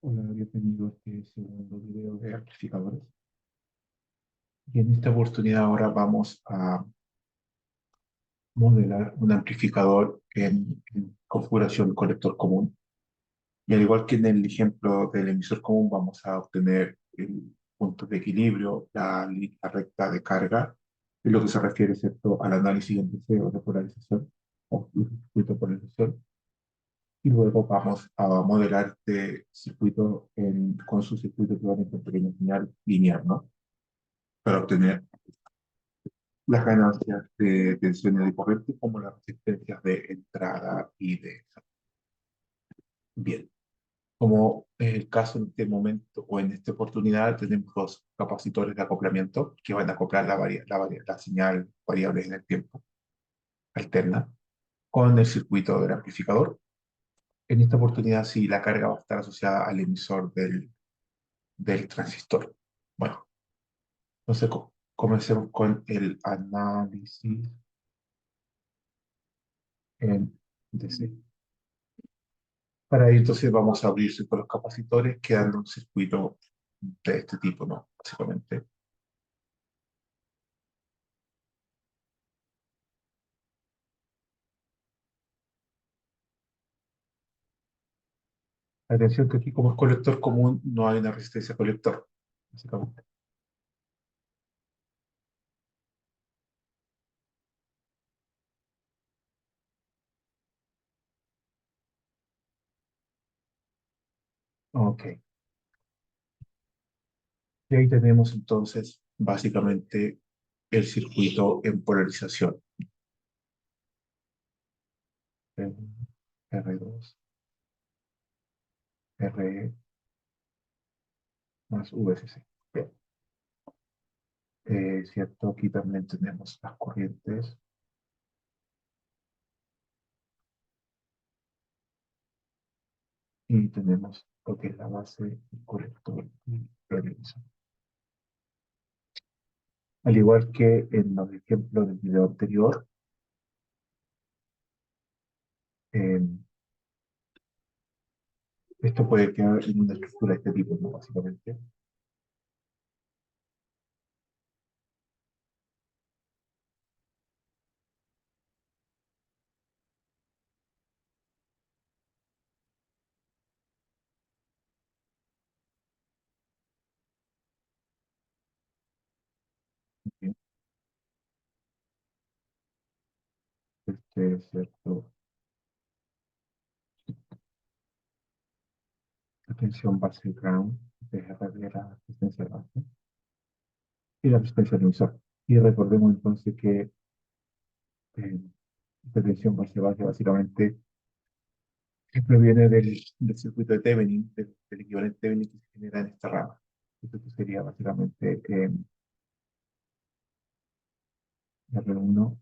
Hola, bienvenido a este segundo video de amplificadores. Y en esta oportunidad ahora vamos a modelar un amplificador en configuración colector común. Y al igual que en el ejemplo del emisor común, vamos a obtener el punto de equilibrio, la línea recta de carga, en lo que se refiere, ¿cierto?, al análisis en deseo de polarización o circuito de polarización. Y luego vamos a modelar este circuito con su circuito equivalente en pequeña señal lineal, ¿no? Para obtener las ganancias de tensión y de corriente como las resistencias de entrada y de salida. Bien, como es el caso en este momento o en esta oportunidad, tenemos dos capacitores de acoplamiento que van a acoplar la señal variable en el tiempo alterna con el circuito del amplificador. En esta oportunidad, sí, la carga va a estar asociada al emisor del transistor. Bueno, entonces comencemos con el análisis en DC. Para ello, entonces vamos a abrirse con los capacitores, quedando un circuito de este tipo, ¿no? Básicamente. Atención que aquí como es colector común, no hay una resistencia colector, básicamente. Ok. Y ahí tenemos entonces básicamente el circuito en polarización. R2, RE más VCC. Bien. ¿Cierto? Aquí también tenemos las corrientes y tenemos lo que es la base, el colector y el emisor. Al igual que en los ejemplos del video anterior, eh, esto puede quedar en una estructura de este tipo, ¿no? Básicamente. Bien, este es cierto, la tensión base ground, deja de la resistencia de base y la resistencia del emisor. Y recordemos entonces que eh, esta tensión base básicamente siempre viene del circuito de Thevenin, del equivalente Thevenin que se genera en esta rama. Esto que sería básicamente R1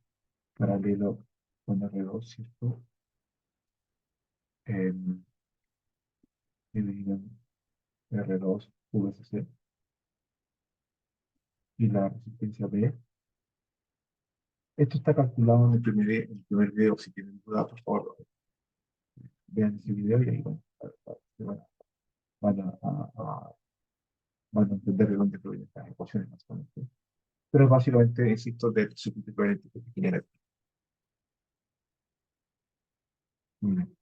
paralelo con R2, ¿cierto? Eh, dividido en R2 VCC y la resistencia B. Esto está calculado en el primer video. Si tienen dudas, por favor, vean ese video y ahí van a, a- a- van a entender de dónde provienen estas ecuaciones, básicamente. Pero básicamente, insisto, del circuito equivalente que se genera. Muy bien.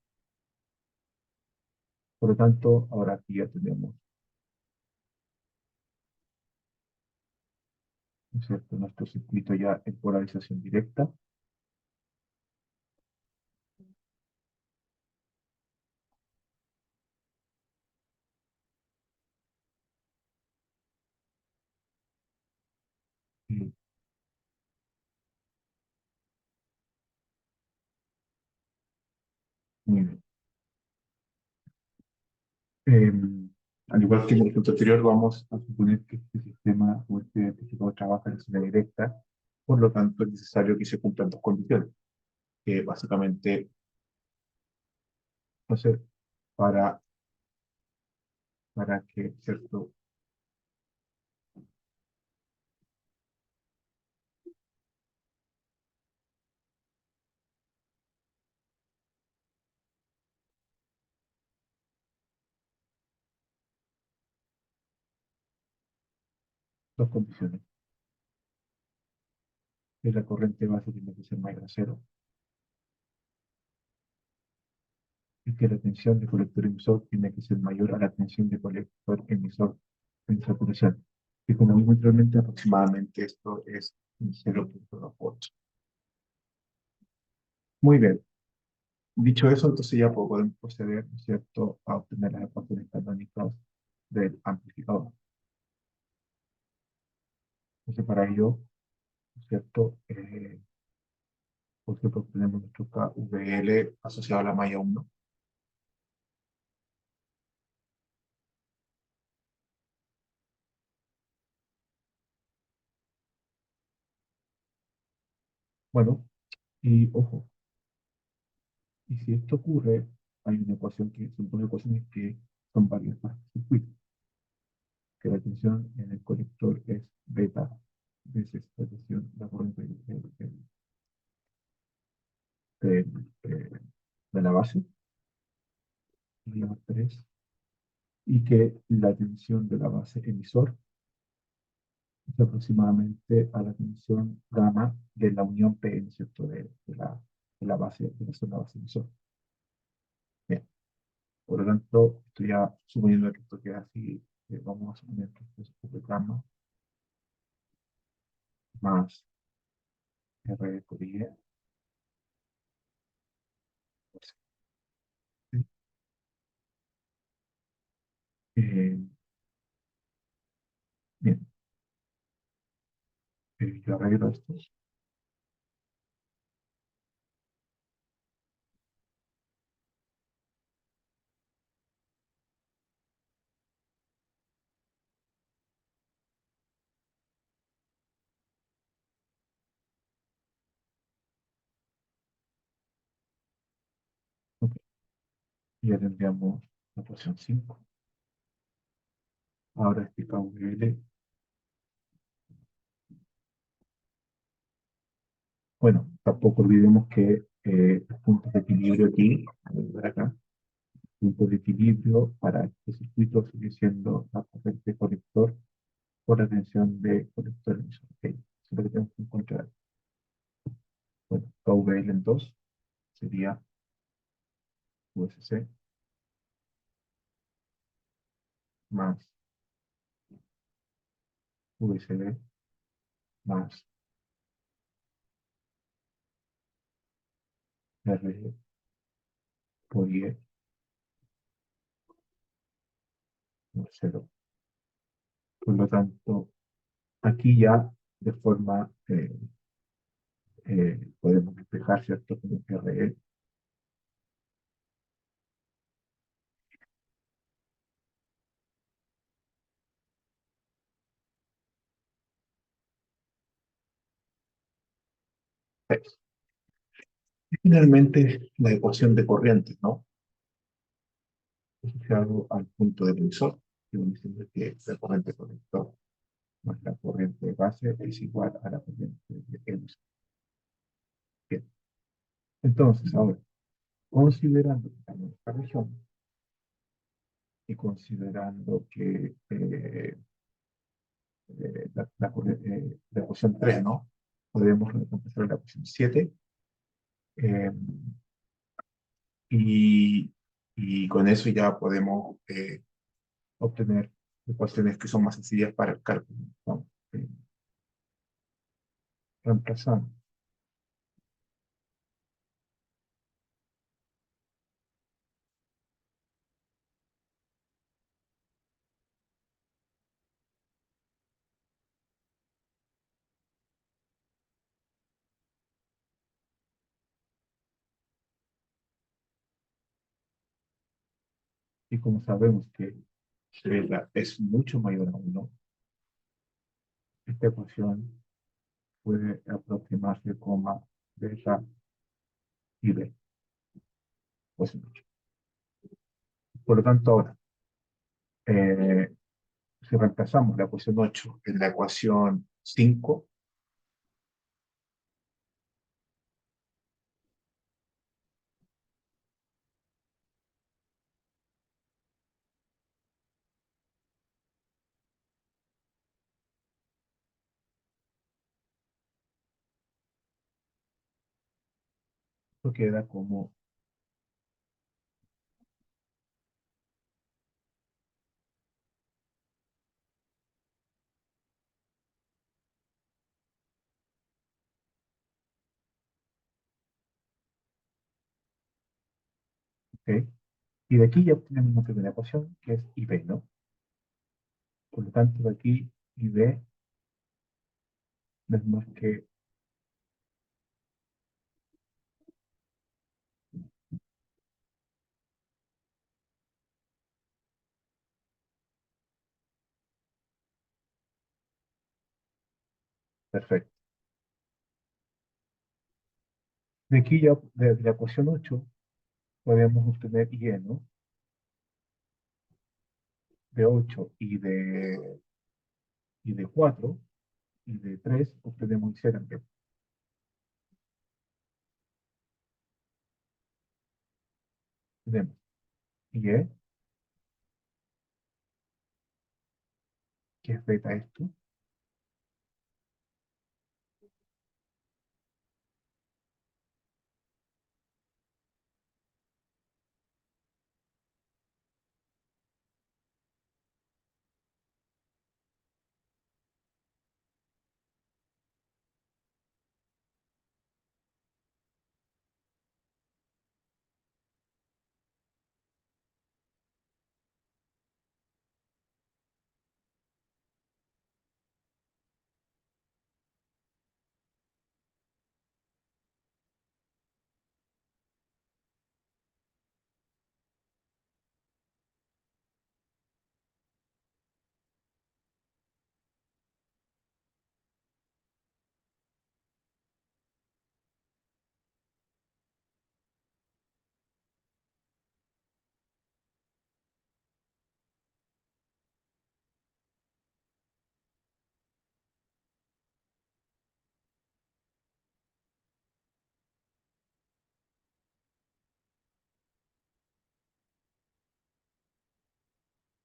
Por lo tanto, ahora aquí ya tenemos, ¿no es cierto?, nuestro circuito ya en polarización directa. Y, muy bien. Eh, Al igual que en el punto anterior, vamos a suponer que este sistema o este identificador trabaja en línea directa, por lo tanto es necesario que se cumplan dos condiciones, que básicamente, no sé, para, para que, ¿cierto? dos condiciones. Que la corriente base tiene que ser mayor a cero y que la tensión de colector emisor tiene que ser mayor a la tensión de colector emisor en saturación. Y como vimos anteriormente, aproximadamente esto es un 0,2 volts. Muy bien. Dicho eso, entonces ya podemos proceder, ¿no es cierto?, a obtener las ecuaciones canónicas del amplificador. Entonces, para ello, ¿no es cierto?, por ejemplo, tenemos nuestro KVL asociado a la malla 1. Bueno, y ojo, y si esto ocurre, hay una ecuación que son dos ecuaciones que son varias partes del circuito, que la tensión en el colector es beta veces la tensión, la corriente de, de la base, y la 3, y que la tensión de la base emisor es aproximadamente a la tensión gamma de la unión P, ¿no es cierto?, de la base, de la zona base emisor. Bien, por lo tanto, estoy ya suponiendo que esto queda así, vamos a suponer que esto es V gamma más R por I, ¿sí? Eh, Bien, yo arreglo esto, ok, y ya tendríamos la ecuación 5. Ahora este KVL, bueno, tampoco olvidemos que los puntos de equilibrio aquí, voy a ver acá, punto de equilibrio para este circuito sigue siendo la corriente colector por la tensión de colector emisor. Ok, eso es lo que tenemos que encontrar. Bueno, KVL en 2 sería USC más VCD más RE por IE más 0. Por lo tanto, aquí ya de forma podemos despejar, ¿cierto? Como RE es. Y finalmente, la ecuación de corriente, ¿no? Asociado al punto del emisor, que viene diciendo que la corriente colector más la corriente base es igual a la corriente de emisor. Bien. Entonces, ahora, considerando que estamos en esta región y considerando que la ecuación 3, ¿no? Podemos empezar la ecuación 7 eh, y, y con eso ya podemos obtener ecuaciones que son más sencillas para el cálculo, ¿no? Reemplazando. Y como sabemos que delta es mucho mayor a 1, esta ecuación puede aproximarse como delta y b, pues mucho. Por lo tanto, ahora, eh, si reemplazamos la ecuación 8 en la ecuación 5, Esto queda como, ¿ok? Y de aquí ya obtenemos una primera ecuación que es I b, ¿no? Por lo tanto, de aquí I b no es más que, perfecto. De aquí ya, de la ecuación 8 podemos obtener I e, ¿no? De 8 y de 4 y de 3 obtenemos I c también. Tenemos I e, que es beta esto,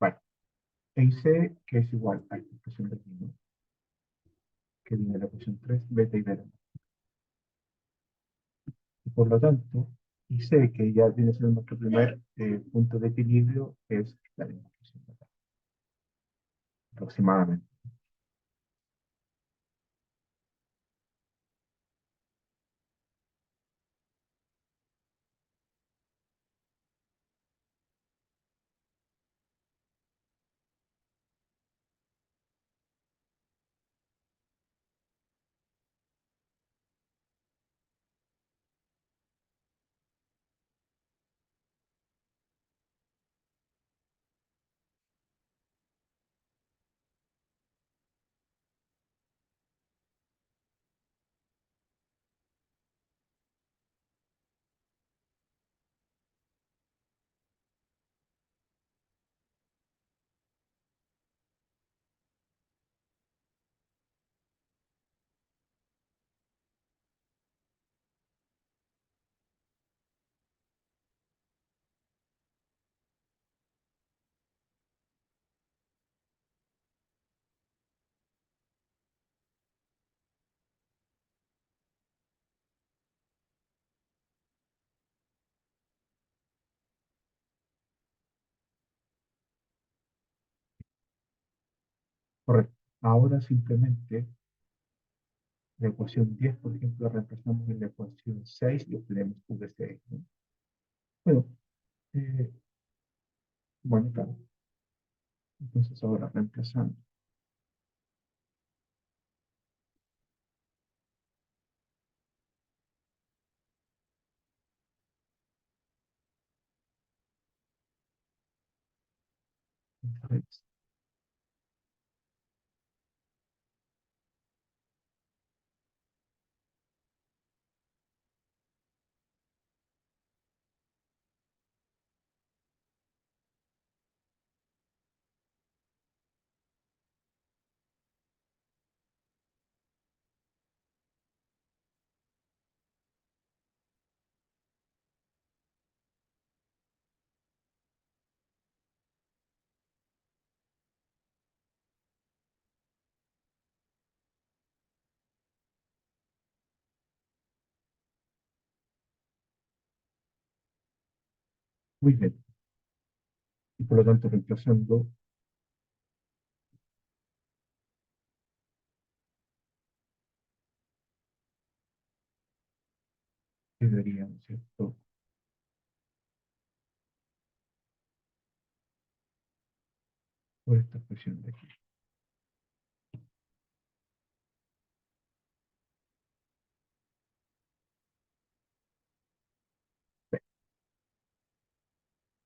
vale. E I c, que es igual a esta expresión de aquí, ¿no? Que viene de la ecuación 3 beta y beta. Y por lo tanto, I c, que ya viene siendo nuestro primer punto de equilibrio, es la misma expresión de acá, aproximadamente. Correcto. Ahora simplemente la ecuación 10, por ejemplo, la reemplazamos en la ecuación 6 y obtenemos V6, ¿no? Bueno, eh, bueno, claro. Entonces ahora reemplazando. Entonces, Muy bien. Y por lo tanto, reemplazando, quedarían, ¿cierto? Por esta expresión de aquí.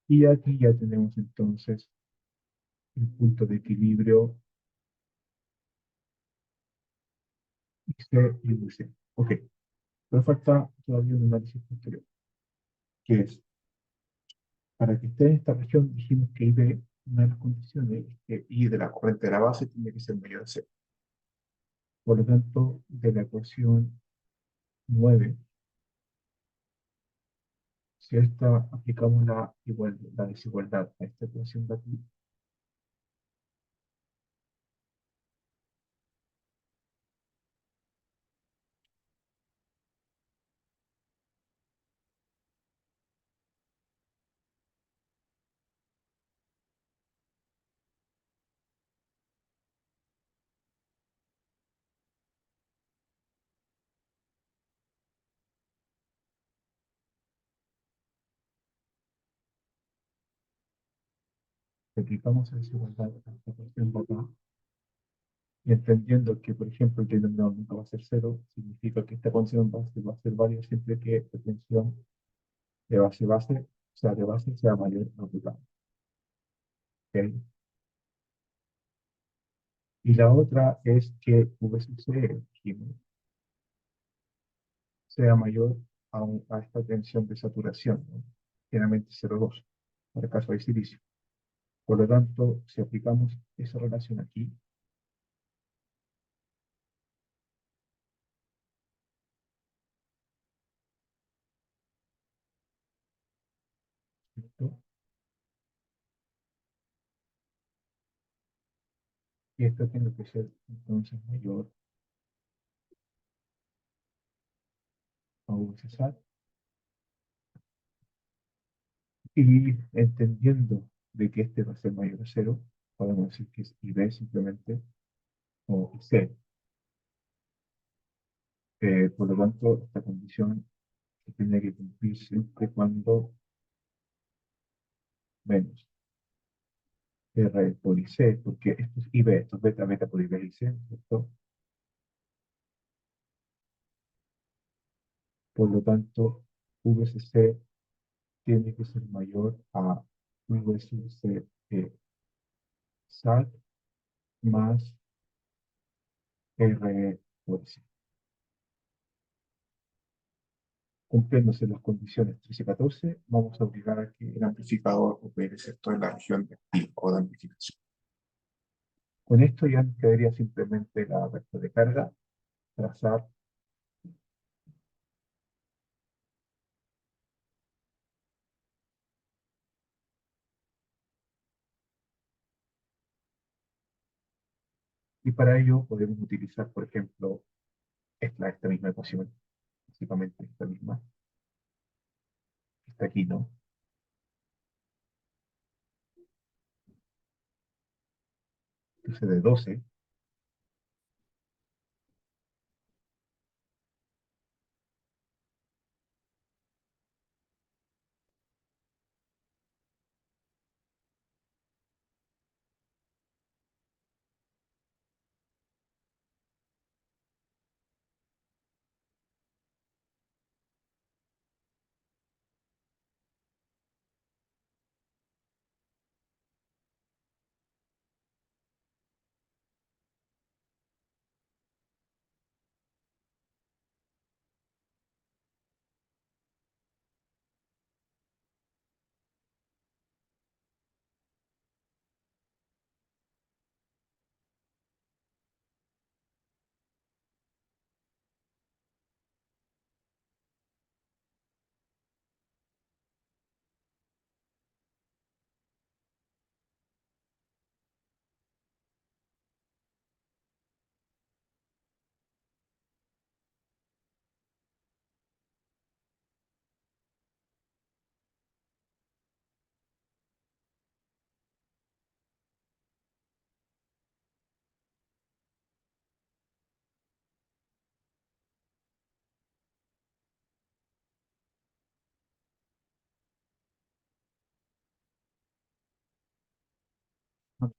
Y aquí ya tenemos entonces el punto de equilibrio C y VC. Ok, pero falta todavía un análisis posterior, que es, para que esté en esta región, dijimos que I B, una de las condiciones es que I de la corriente de la base tiene que ser mayor a cero. Por lo tanto, de la ecuación 9, si a esta aplicamos la desigualdad a esta ecuación de aquí, si aplicamos la desigualdad a esta ecuación de acá, y entendiendo que, por ejemplo, el denominador nunca va a ser cero, significa que esta condición base va a ser válida siempre que la tensión de base-base, o sea, de base sea mayor a total. ¿Ok? Y la otra es que VCC sea mayor a esta tensión de saturación, ¿no? Generalmente 0,2, para el caso de silicio. Por lo tanto, si aplicamos esa relación aquí, ¿cierto? Y esto tiene que ser entonces mayor a VCSAT. Y entendiendo de que este va a ser mayor a cero, podemos decir que es IB simplemente, o C. Por lo tanto, esta condición se tiene que cumplir siempre cuando menos R por IC, porque esto es IB, esto es beta, beta por IB y C, ¿cierto? Por lo tanto, VCC tiene que ser mayor a VCC SAT más R por IC. Cumpliéndose las condiciones 13 y 14, vamos a obligar a que el amplificador opere excepto en la región de pico de amplificación. Con esto ya nos quedaría simplemente la recta de carga, trazar, y para ello podemos utilizar, por ejemplo, esta misma ecuación, básicamente esta misma, que está aquí, ¿no? Entonces de 12,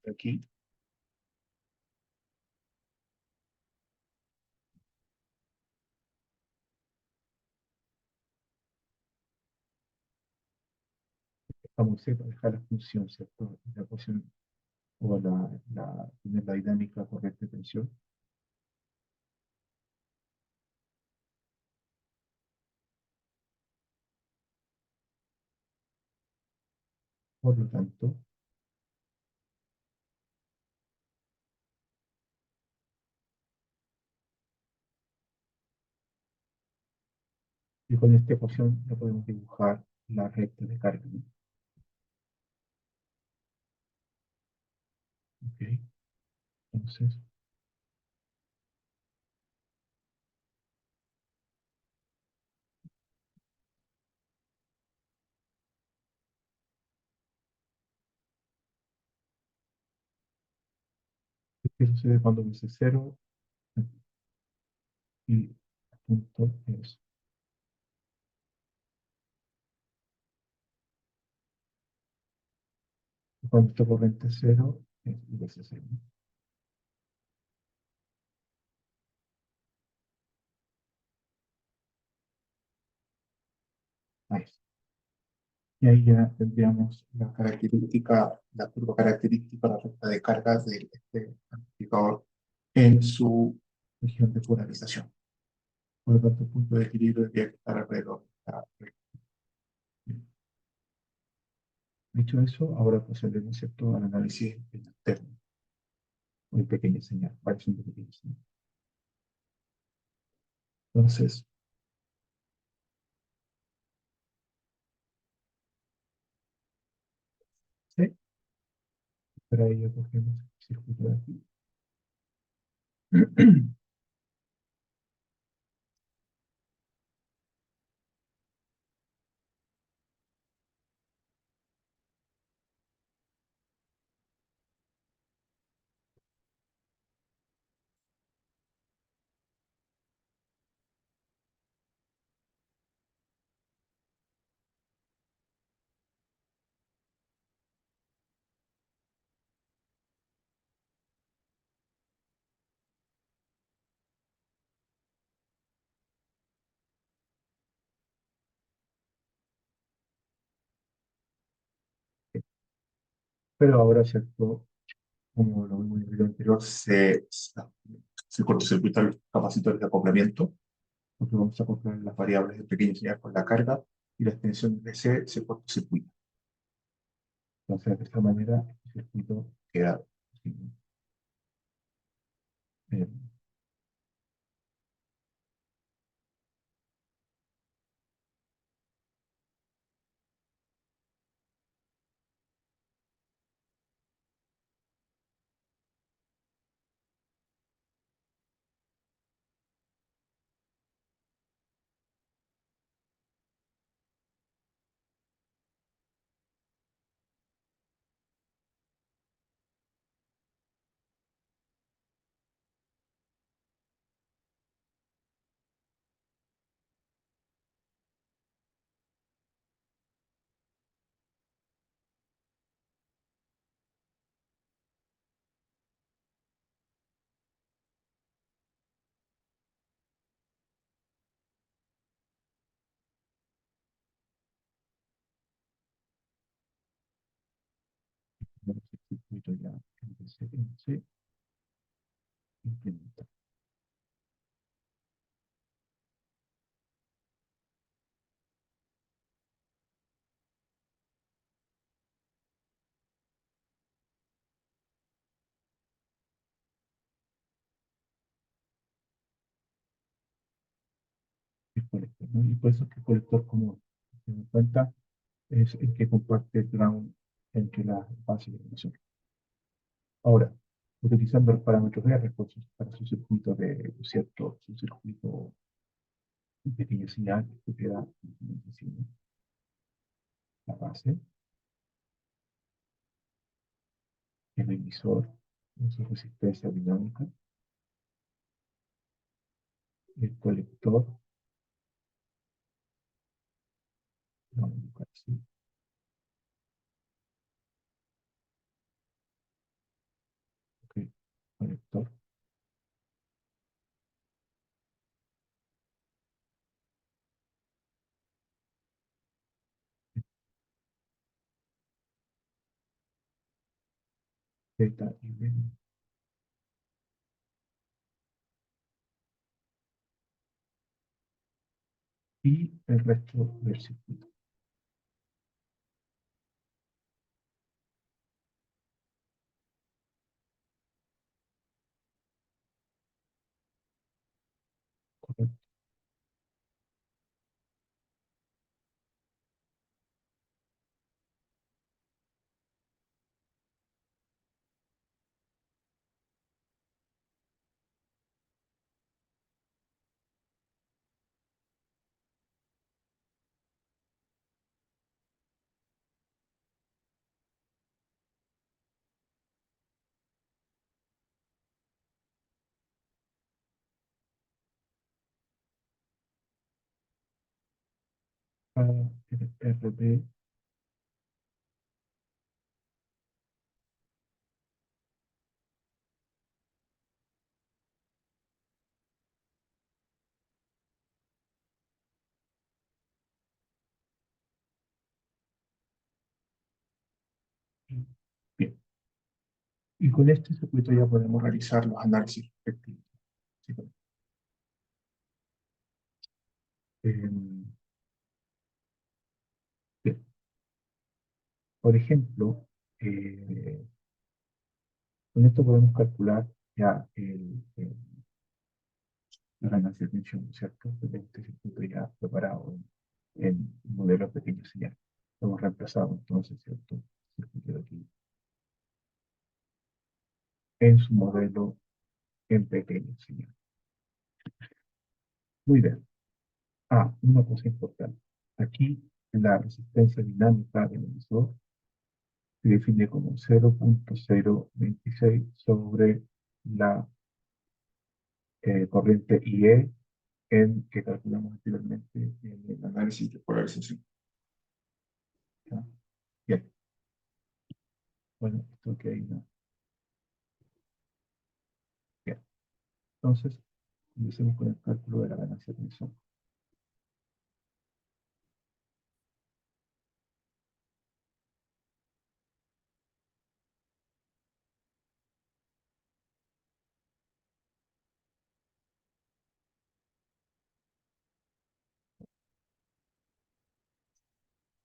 Aquí vamos a dejar la función, ¿cierto? La ecuación o tener la dinámica correcta de tensión. Por lo tanto, y con esta ecuación ya podemos dibujar la recta de carga, ¿no? Ok, entonces, ¿qué sucede cuando dice cero? Y punto es, cuando esta corriente es cero, es igual a cero, ¿no? Ahí está. Y ahí ya tendríamos la característica, la curva característica, la recta de carga de este amplificador en su región de polarización. Por lo tanto, el punto de equilibrio debería estar alrededor de esta recta. Dicho eso, ahora procedemos, ¿cierto?, al análisis interno, muy pequeña señal, variación de pequeña señal. Entonces, sí, para ello cogemos el circuito de aquí. Pero ahora, ¿cierto?, como lo vimos en el video anterior, se cortocircuitan los capacitores de acoplamiento, porque vamos a acoplar las variables de pequeña señal con la carga y la extensión de C se cortocircuita. Entonces, de esta manera, el circuito queda así, ¿no? Eh, el circuito ya se implementa. El colector, ¿no? Y por eso es que el colector común, si me cuenta, es el que comparte el ground entre la base y la ignición. Ahora, utilizando los parámetros R para su circuito de cierto, su circuito de pequeña señal, que queda encima, la base, el emisor, con su resistencia dinámica, el colector, vamos a buscar así, conector, Z y B, y el resto del circuito. ¿Correcto? Cada RB, bien. Y con este circuito ya podemos realizar los análisis respectivos. ¿Sí? Bien. Por ejemplo, con esto podemos calcular ya la ganancia de tensión, ¿cierto? De este circuito ya preparado en modelos pequeños señal. Hemos reemplazado entonces, ¿cierto? El circuito de aquí en su modelo en pequeño señal. Muy bien. Ah, una cosa importante. Aquí la resistencia dinámica del emisor se define como 0,026 sobre la corriente IE que calculamos anteriormente en el análisis de polarización. ¿Ya? Bien, bueno, esto que hay, ¿no? Bien, entonces, empecemos con el cálculo de la ganancia de tensión.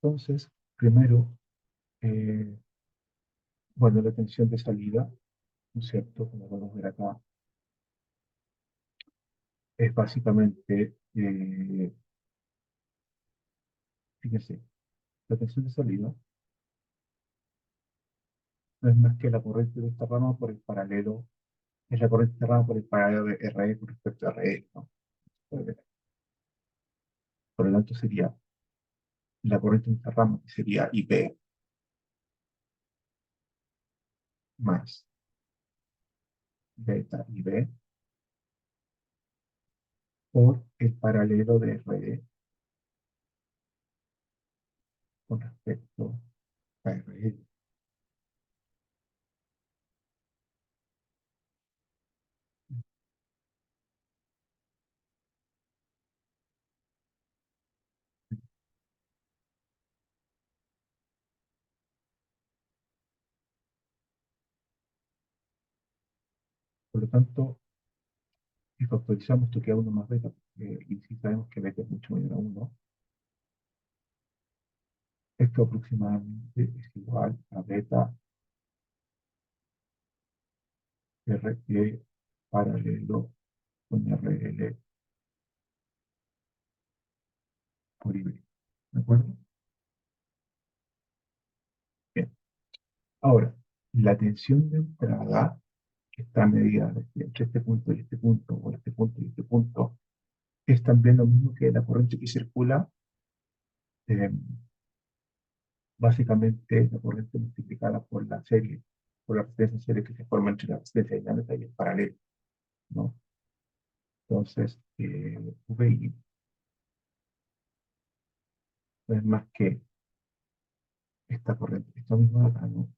Entonces, primero, eh, bueno, la tensión de salida, ¿no es cierto? Como podemos ver acá, es básicamente, fíjense, la tensión de salida no es más que la corriente de esta rama por el paralelo, es la corriente de esta rama por el paralelo de RE con respecto a RE, ¿no? Por lo tanto, sería la corriente de esta rama, que sería IP, más beta IB, por el paralelo de RE con respecto a RE. Por lo tanto, si factorizamos esto queda 1 más beta, y si sabemos que beta es mucho mayor a 1, esto aproximadamente es igual a beta RE paralelo con RL por IB. ¿De acuerdo? Bien. Ahora, la tensión de entrada, que está medida entre este punto y este punto, o este punto y este punto, es también lo mismo que la corriente que circula, eh, básicamente la corriente multiplicada por la serie, por la resistencia en serie que se forma entre la resistencia dinámica y el paralelo, ¿no? Entonces, VI no es más que esta corriente, esta misma de acá, ¿no?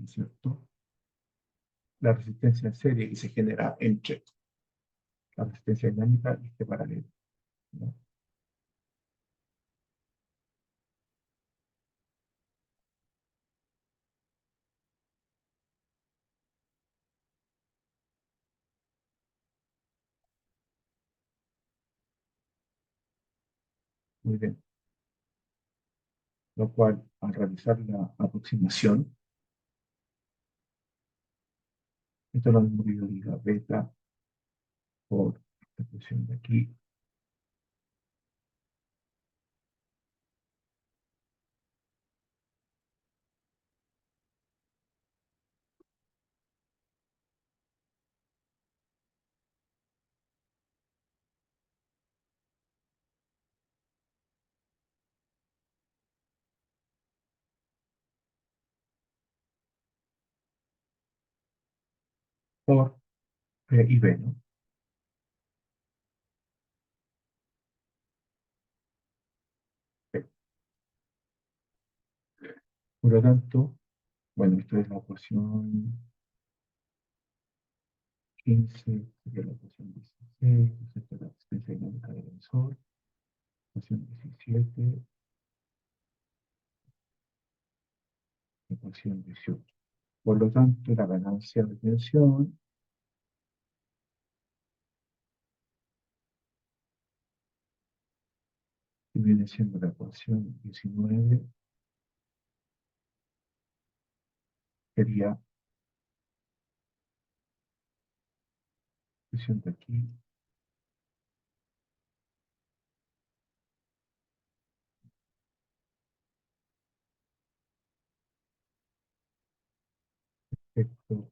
¿no es cierto? La resistencia en serie que se genera entre la resistencia dinámica y este paralelo, ¿no? Muy bien. Lo cual, al realizar la aproximación, esto lo hemos dividido liga beta por esta expresión de aquí, por P y B, ¿no? P. Por lo tanto, bueno, esto es la ecuación 15, sería la ecuación 16, esta es la resistencia dinámica del tensor, ecuación 17, ecuación 18. Por lo tanto, la ganancia de tensión, que viene siendo la ecuación 19, sería, presión de aquí, efecto,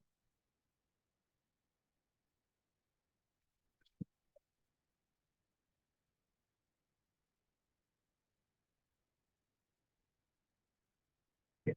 bien,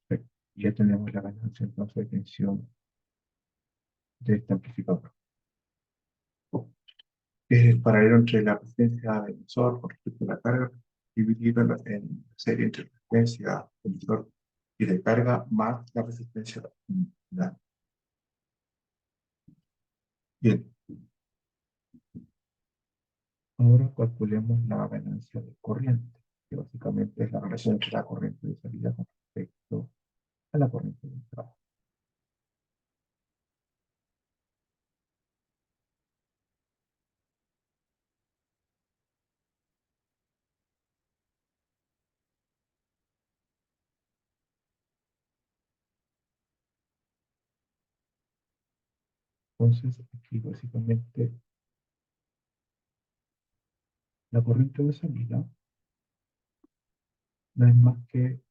perfecto. Ya tenemos la ganancia entonces de tensión de este amplificador. Es el paralelo entre la resistencia del emisor con respecto a la carga, dividido en la serie entre resistencia del emisor y de carga más la resistencia de. Bien, ahora calculemos la ganancia de corriente, que básicamente es la relación entre la corriente de salida con respecto a la corriente de entrada. Entonces, aquí básicamente la corriente de salida no es más que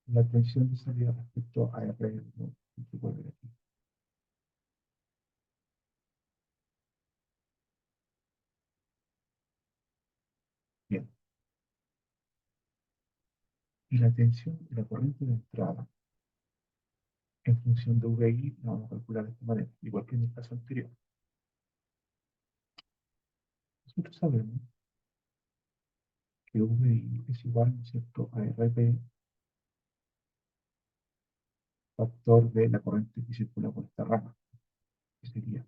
la tensión de salida respecto a R, ¿no? Se puede ver aquí. Bien, y la tensión de la corriente de entrada en función de VI la vamos a calcular de esta manera, igual que en el caso anterior. Nosotros sabemos que VI es igual, ¿no es cierto?, a RP, factor de la corriente que circula por esta rama, que sería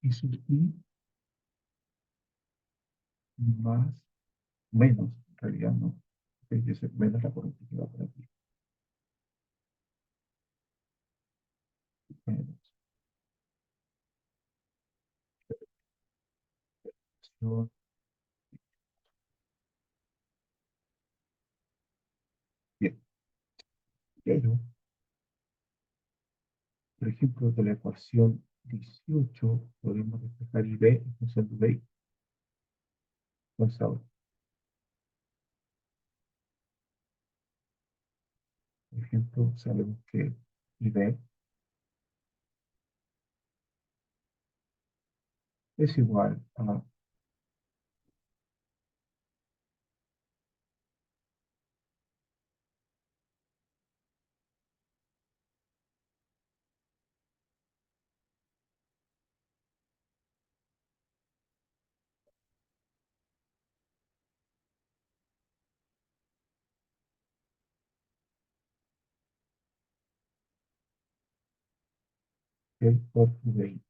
I sub I más, menos, en realidad no, tiene que ser menos la corriente que va por aquí, menos. No, bien, pero Por ejemplo, de la ecuación 18 podemos despejar I b en función de B. Entonces ahora, por ejemplo, sabemos que I b es igual a, B por I b.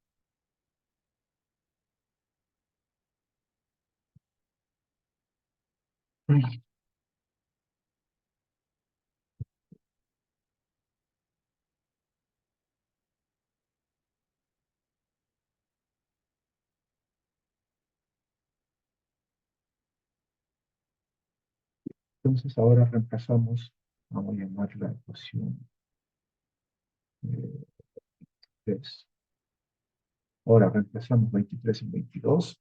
Entonces ahora reemplazamos, vamos a llamar la ecuación 3. Ahora reemplazamos 23 en 22,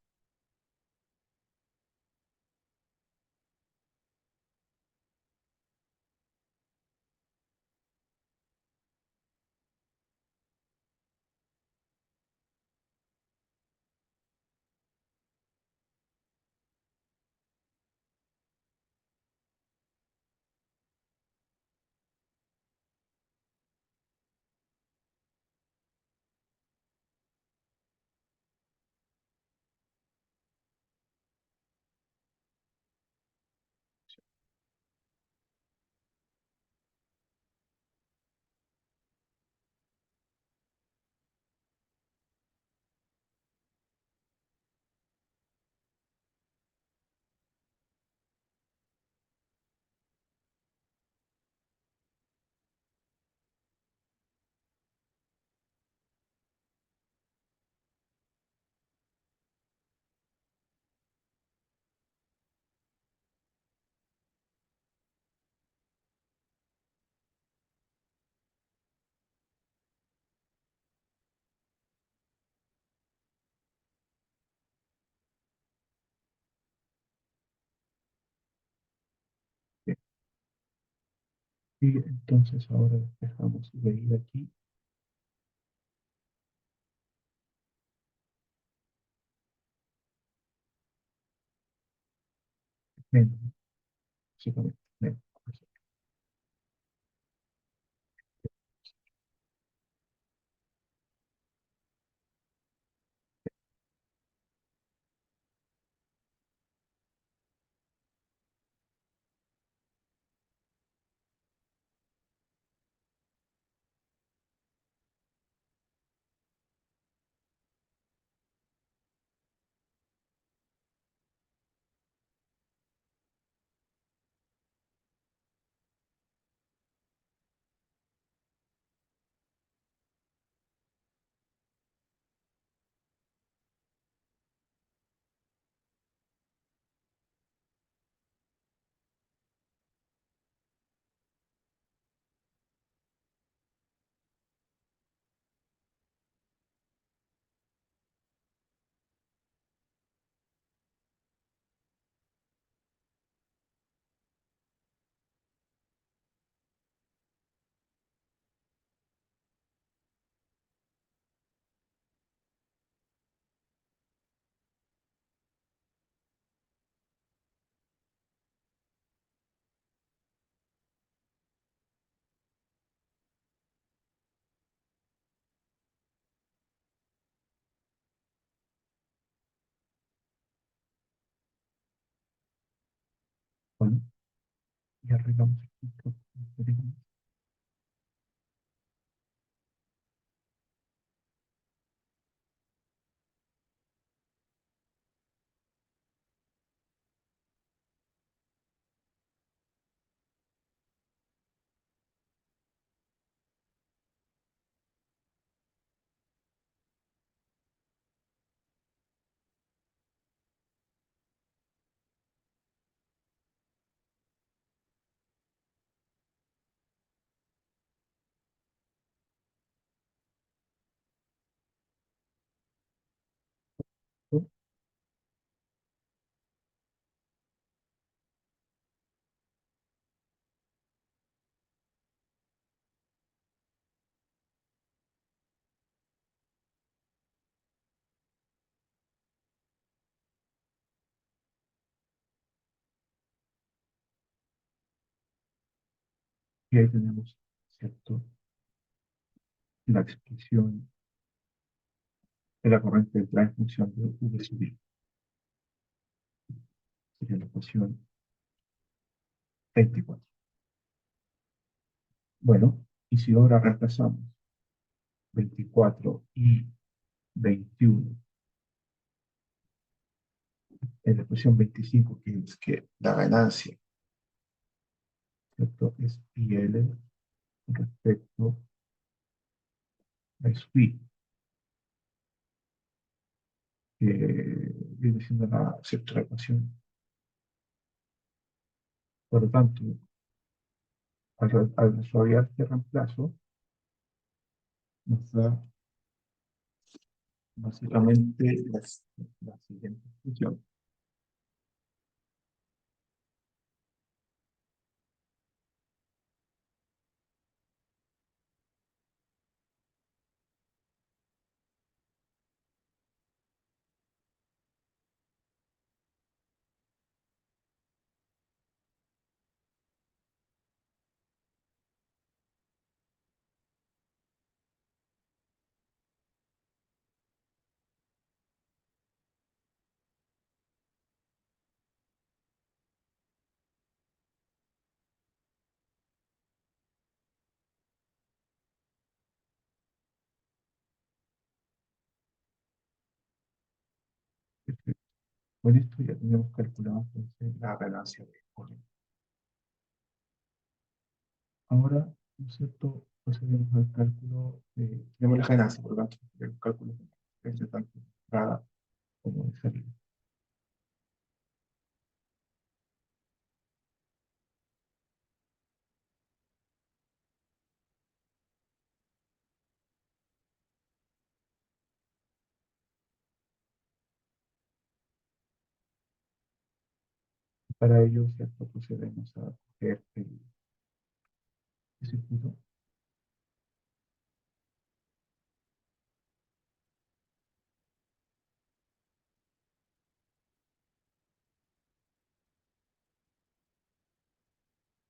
y entonces ahora despejamos I b de aquí, menos, básicamente, menos. Bueno, y arreglamos el punto. Y ahí tenemos, ¿cierto? La expresión de la corriente entrada en función de V sub I, sería la ecuación 24. Bueno, y si ahora reemplazamos 24 y 21 en la ecuación 25, que es que la ganancia, ¿cierto? Es IL respecto a SPI, que viene siendo la sexta ecuación. Por lo tanto, al resolver este reemplazo, nos da básicamente la siguiente función. Con esto ya tenemos calculado entonces la ganancia de corriente. Ahora, ¿no es cierto? Procedemos al cálculo, tenemos la ganancia, por lo tanto, el cálculo de tanto de entrada como de salida. Para ello, ¿cierto? Procedemos a coger el circuito.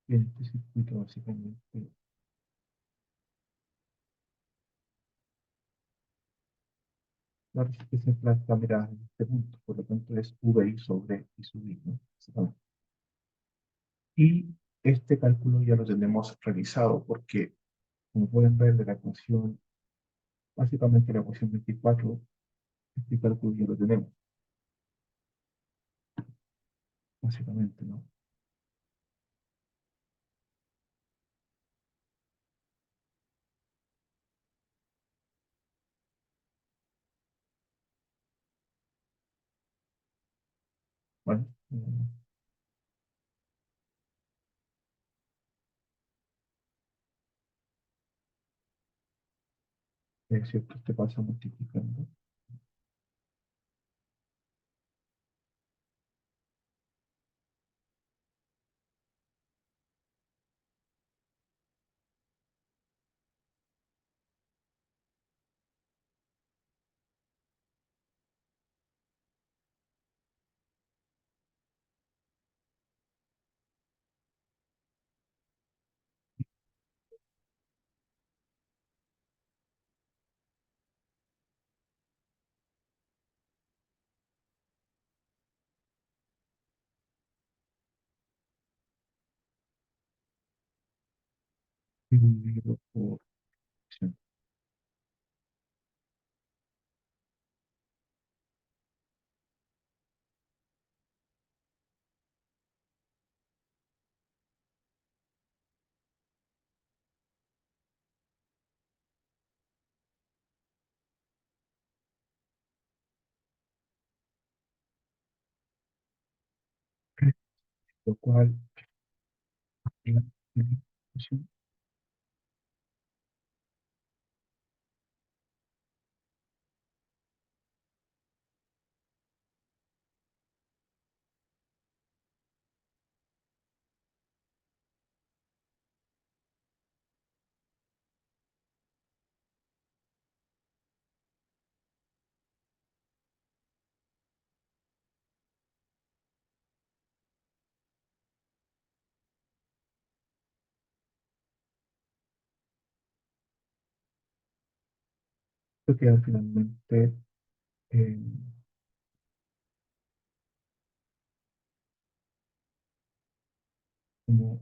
Y en este circuito, básicamente, la resistencia está mirada en este punto, por lo tanto es VI sobre I sub I, ¿no? Básicamente. Y este cálculo ya lo tenemos realizado porque, como pueden ver de la ecuación, básicamente la ecuación 24, este cálculo ya lo tenemos, básicamente, ¿no? Bueno, es cierto, este pasa multiplicando. Dividido por acción. Lo cual, la ecuación, Esto queda finalmente eh, como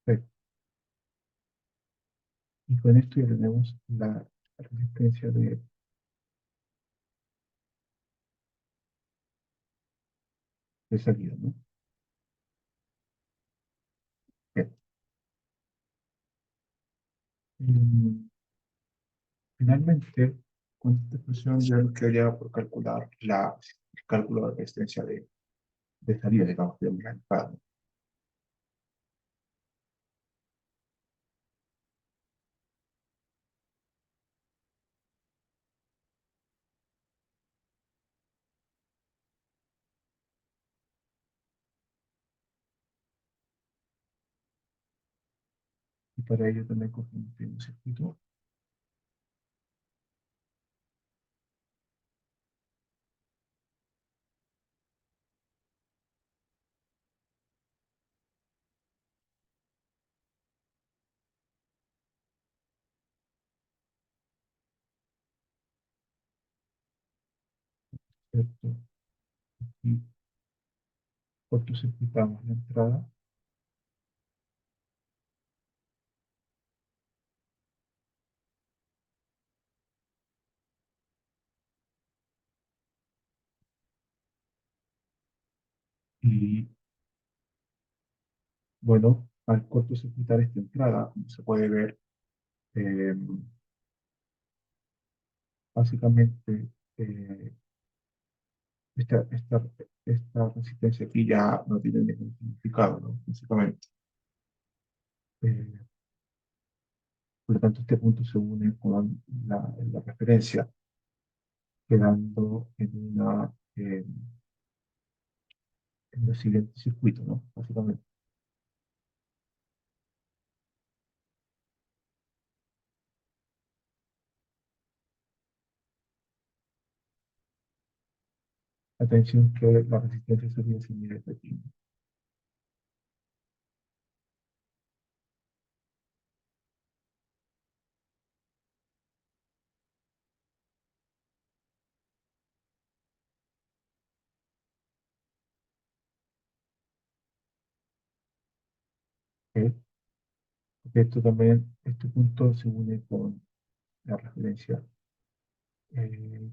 efecto. Y con esto ya tenemos la resistencia de salida, ¿no? Bien. Mm, Finalmente, con esta expresión ya nos quedaría por calcular el cálculo de resistencia de salida, digamos, de una entrada, ¿no? Y para ello también cogemos un circuito, ¿cierto? Y cortocircuitamos la entrada y, bueno, al cortocircuitar esta entrada, como se puede ver, eh, básicamente eh, esta, esta, esta resistencia aquí ya no tiene ningún significado, ¿no? Básicamente. Eh, por lo tanto, este punto se une con la referencia, quedando en el siguiente circuito, ¿no? Básicamente. Atención que la resistencia sería similar aquí. ¿Ok? Porque esto también, este punto se une con la referencia,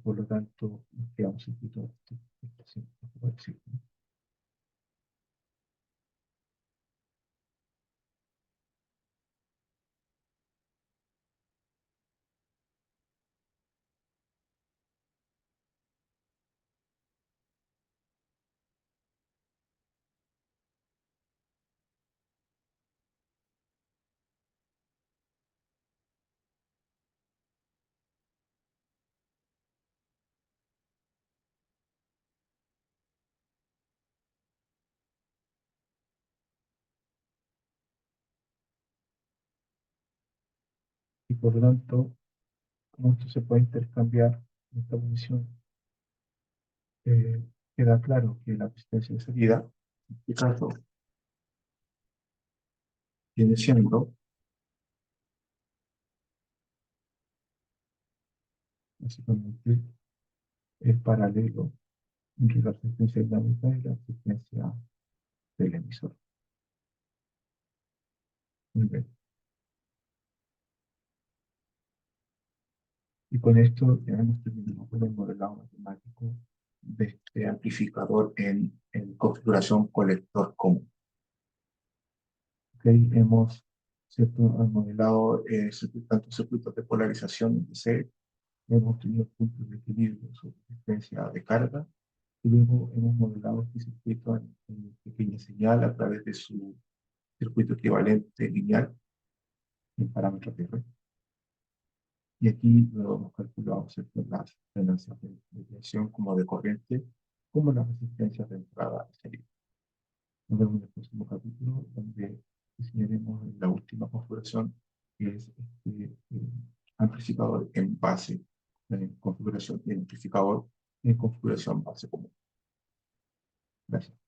por lo tanto, nos queda un circuito, sí, se puede decir, ¿no? Y por lo tanto, como esto se puede intercambiar en esta posición, eh, queda claro que la resistencia de salida, en este caso, viene siendo básicamente el paralelo entre la resistencia dinámica y la resistencia del emisor. Muy bien. Y con esto ya hemos terminado con el modelado matemático de este amplificador en configuración colector común. ¿Ok? Hemos, ¿cierto? Modelado tantos circuitos de polarización de C, hemos tenido puntos de equilibrio sobre resistencia de carga, y luego hemos modelado este circuito en pequeña señal a través de su circuito equivalente lineal en parámetros de red. Y aquí luego hemos calculado, ¿cierto?, las ganancias de tensión como de corriente, como las resistencias de entrada y salida. Nos vemos en el próximo capítulo donde diseñaremos la última configuración, que es este, amplificador en base, en configuración, y amplificador en configuración base común. Gracias.